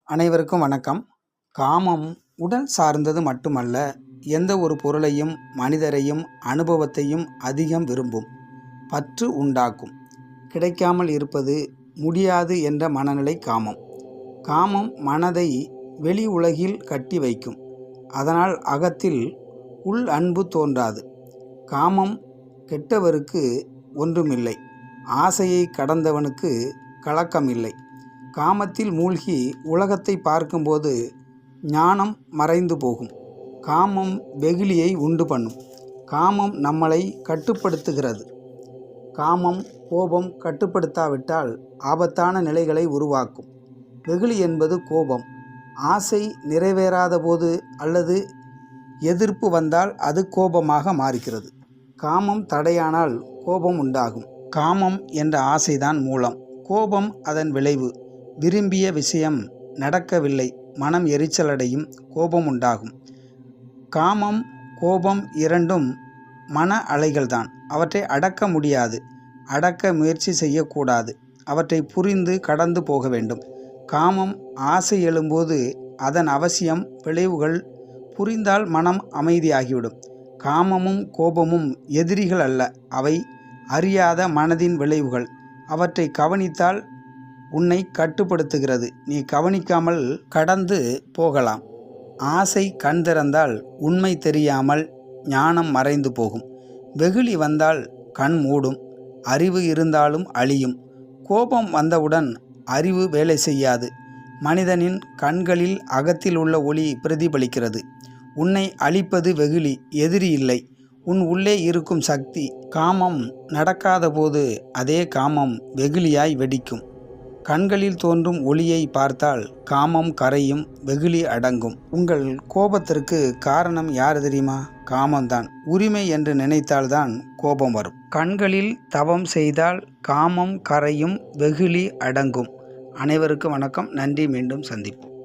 அனைவருக்கும் வணக்கம். காமம் உடல் சார்ந்தது மட்டுமல்ல, எந்த ஒரு பொருளையும் மனிதரையும் அனுபவத்தையும் அதிகம் விரும்பும், பற்று உண்டாக்கும். கிடைக்காமல் இருப்பது முடியாது என்ற மனநிலை காமம். காமம் மனதை வெளி உலகில் கட்டி வைக்கும். அதனால் அகத்தில் உள் அன்பு தோன்றாது. காமம் கெட்டவருக்கு ஒன்றுமில்லை, ஆசையை கடந்தவனுக்கு கலக்கமில்லை. காமத்தில் மூழ்கி உலகத்தை பார்க்கும்போது ஞானம் மறைந்து போகும். காமம் வெகுளியை உண்டு பண்ணும். காமம் நம்மளை கட்டுப்படுத்துகிறது. காமம் கோபம் கட்டுப்படுத்தாவிட்டால் ஆபத்தான நிலைகளை உருவாக்கும். வெகுளி என்பது கோபம். ஆசை நிறைவேறாத போது அல்லது எதிர்ப்பு வந்தால் அது கோபமாக மாறுகிறது. காமம் தடையானால் கோபம் உண்டாகும். காமம் என்ற ஆசைதான் மூலம், கோபம் அதன் விளைவு. விரும்பிய விஷயம் நடக்கவில்லை, மனம் எரிச்சலடையும், கோபம் உண்டாகும். காமம் கோபம் இரண்டும் மன அலைகள்தான். அவற்றை அடக்க முடியாது, அடக்க முயற்சி செய்யக்கூடாது. அவற்றை புரிந்து கடந்து போக வேண்டும். காமம் ஆசை எழும்போது அதன் அவசியம் விளைவுகள் புரிந்தால் மனம் அமைதியாகிவிடும். காமமும் கோபமும் எதிரிகள் அல்ல, அவை அறியாத மனதின் விளைவுகள். அவற்றை கவனித்தால் உன்னை கட்டுப்படுத்துகிறது. நீ கவனிக்காமல் கடந்து போகலாம். ஆசை கண் திறந்தால் உண்மை தெரியாமல் ஞானம் மறைந்து போகும். வெகுளி வந்தால் கண் மூடும், அறிவு இருந்தாலும் அழியும். கோபம் வந்தவுடன் அறிவு வேலை செய்யாது. மனிதனின் கண்களில் அகத்தில் உள்ள ஒளி பிரதிபலிக்கிறது. உன்னை அழிப்பது வெகுளி, எதிரி இல்லை, உன் உள்ளே இருக்கும் சக்தி. காமம் நடக்காத போது அதே காமம் வெகுளியாய் வெடிக்கும். கண்களில் தோன்றும் ஒளியை பார்த்தால் காமம் கரையும், வெகுளி அடங்கும். உங்கள் கோபத்திற்கு காரணம் யார் தெரியுமா? காமம்தான். உரிமை என்று நினைத்தால்தான் கோபம் வரும். கண்களில் தவம் செய்தால் காமம் கரையும், வெகுளி அடங்கும். அனைவருக்கும் வணக்கம். நன்றி. மீண்டும் சந்திப்போம்.